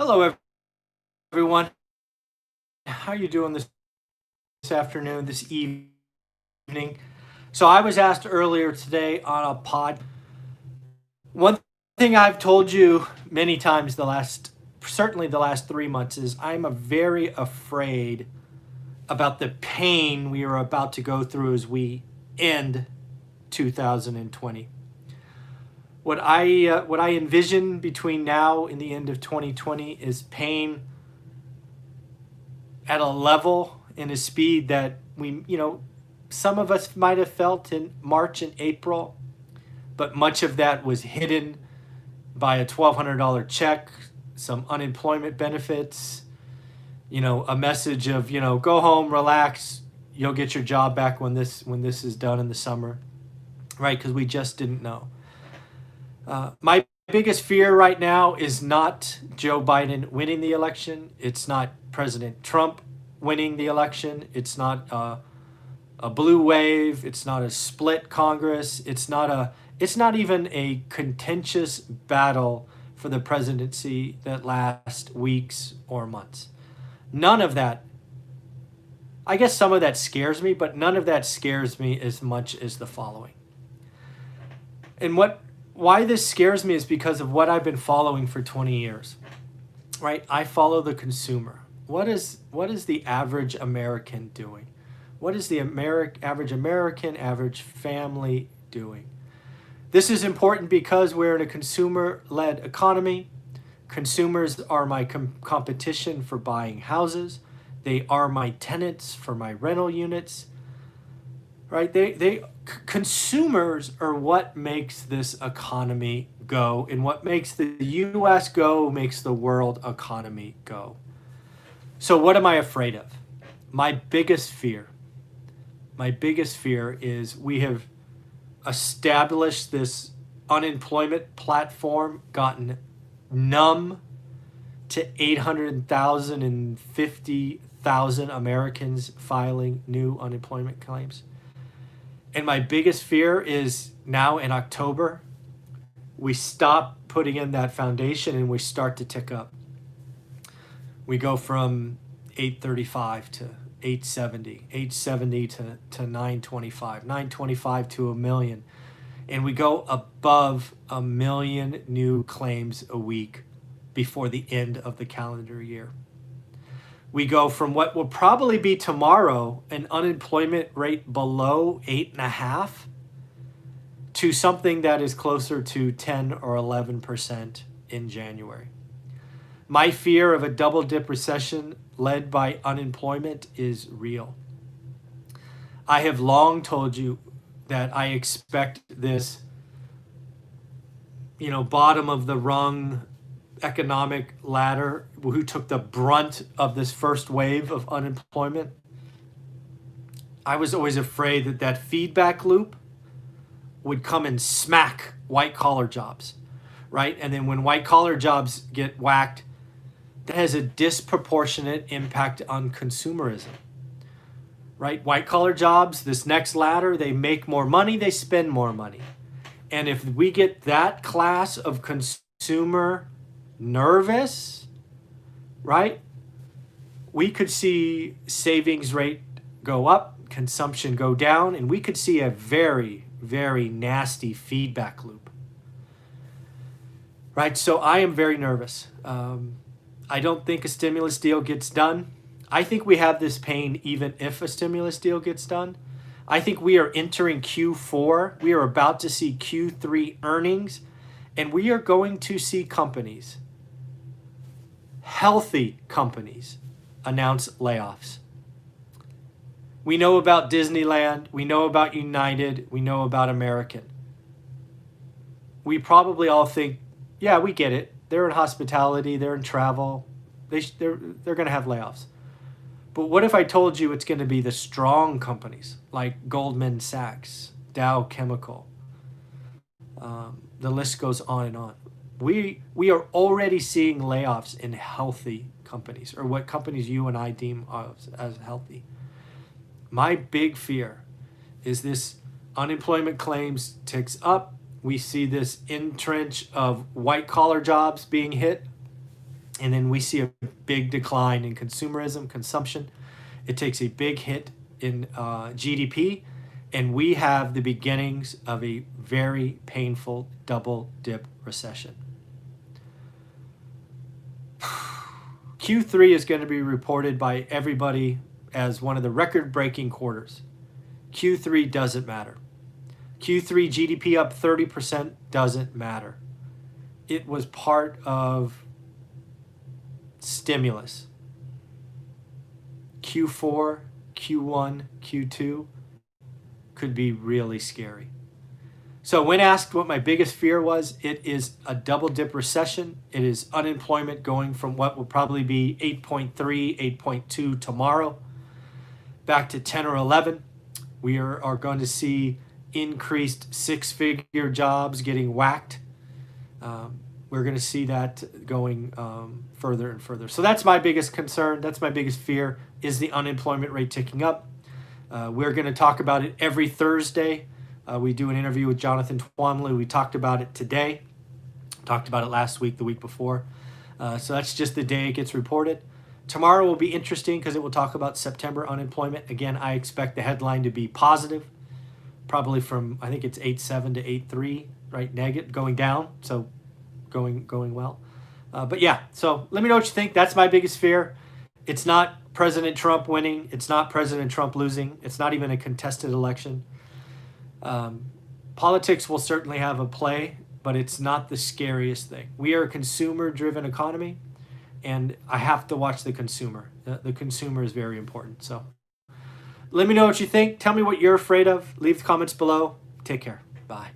Hello, everyone. How are you doing this afternoon, this evening? So I was asked earlier today on a pod. One thing I've told you many times certainly the last 3 months is I'm very afraid about the pain we are about to go through as we end 2020. What I envision between now and the end of 2020 is pain at a level and a speed that some of us might have felt in March and April, but much of that was hidden by a $1,200 check, some unemployment benefits, a message of, go home, relax, you'll get your job back when this is done in the summer, right? Because we just didn't know. My biggest fear right now is not Joe Biden winning the election. It's not President Trump winning the election. It's not a blue wave. It's not a split Congress. It's not even a contentious battle for the presidency that lasts weeks or months. None of that. I guess some of that scares me, but none of that scares me as much as the following. And why this scares me is because of what I've been following for 20 years. Right? I follow the consumer. What is the average American doing? What is the average American, average family doing? This is important because we're in a consumer-led economy. Consumers are my competition for buying houses. They are my tenants for my rental units. Right? Consumers are what makes this economy go, and what makes the U.S. go makes the world economy go. So what am I afraid of? My biggest fear is we have established this unemployment platform, gotten numb to 800,000 and 50,000 Americans filing new unemployment claims. And my biggest fear is now in October, we stop putting in that foundation and we start to tick up. We go from 835 to 870, 870 to 925, 925 to 1 million. And we go above 1 million new claims a week before the end of the calendar year. We go from what will probably be tomorrow an unemployment rate below 8.5 to something that is closer to 10 or 11% in January. My fear of a double dip recession led by unemployment is real. I have long told you that I expect this, bottom of the rung economic ladder, who took the brunt of this first wave of unemployment. I was always afraid that feedback loop would come and smack white collar jobs, right? And then when white collar jobs get whacked, that has a disproportionate impact on consumerism, right? White collar jobs, this next ladder, they make more money, they spend more money. And if we get that class of consumer nervous, right, we could see savings rate go up, consumption go down, and we could see a very, very nasty feedback loop, right? So I am very nervous. I don't think a stimulus deal gets done. I think we have this pain even if a stimulus deal gets done. I think we are entering Q4. We are about to see Q3 earnings, and we are going to see companies, healthy companies, announce layoffs. We know about Disneyland. We know about United. We know about American. We probably all think, yeah, we get it. They're in hospitality. They're in travel. They're going to have layoffs. But what if I told you it's going to be the strong companies like Goldman Sachs, Dow Chemical? The list goes on and on. We are already seeing layoffs in healthy companies, or what companies you and I deem as healthy. My big fear is this unemployment claims ticks up. We see this entrench of white collar jobs being hit. And then we see a big decline in consumerism, consumption. It takes a big hit in GDP, and we have the beginnings of a very painful double dip recession. Q3 is going to be reported by everybody as one of the record-breaking quarters. Q3 doesn't matter. Q3 GDP up 30% doesn't matter. It was part of stimulus. Q4, Q1, Q2 could be really scary. So when asked what my biggest fear was, it is a double dip recession. It is unemployment going from what will probably be 8.3, 8.2 tomorrow back to 10 or 11. We are going to see increased six-figure jobs getting whacked. We're going to see that going further and further. So that's my biggest concern. That's my biggest fear, is the unemployment rate ticking up. We're going to talk about it every Thursday. We do an interview with Jonathan Twomley. We talked about it today. Talked about it last week, the week before. So that's just the day it gets reported. Tomorrow will be interesting because it will talk about September unemployment. Again, I expect the headline to be positive, probably from, I think it's 8.7 to 8.3, right? Negative, going down. So going well. But yeah, so let me know what you think. That's my biggest fear. It's not President Trump winning. It's not President Trump losing. It's not even a contested election. Politics will certainly have a play, but it's not the scariest thing. We are a consumer-driven economy, and I have to watch the consumer. The consumer is very important. So let me know what you think. Tell me what you're afraid of. Leave the comments below. Take care. Bye.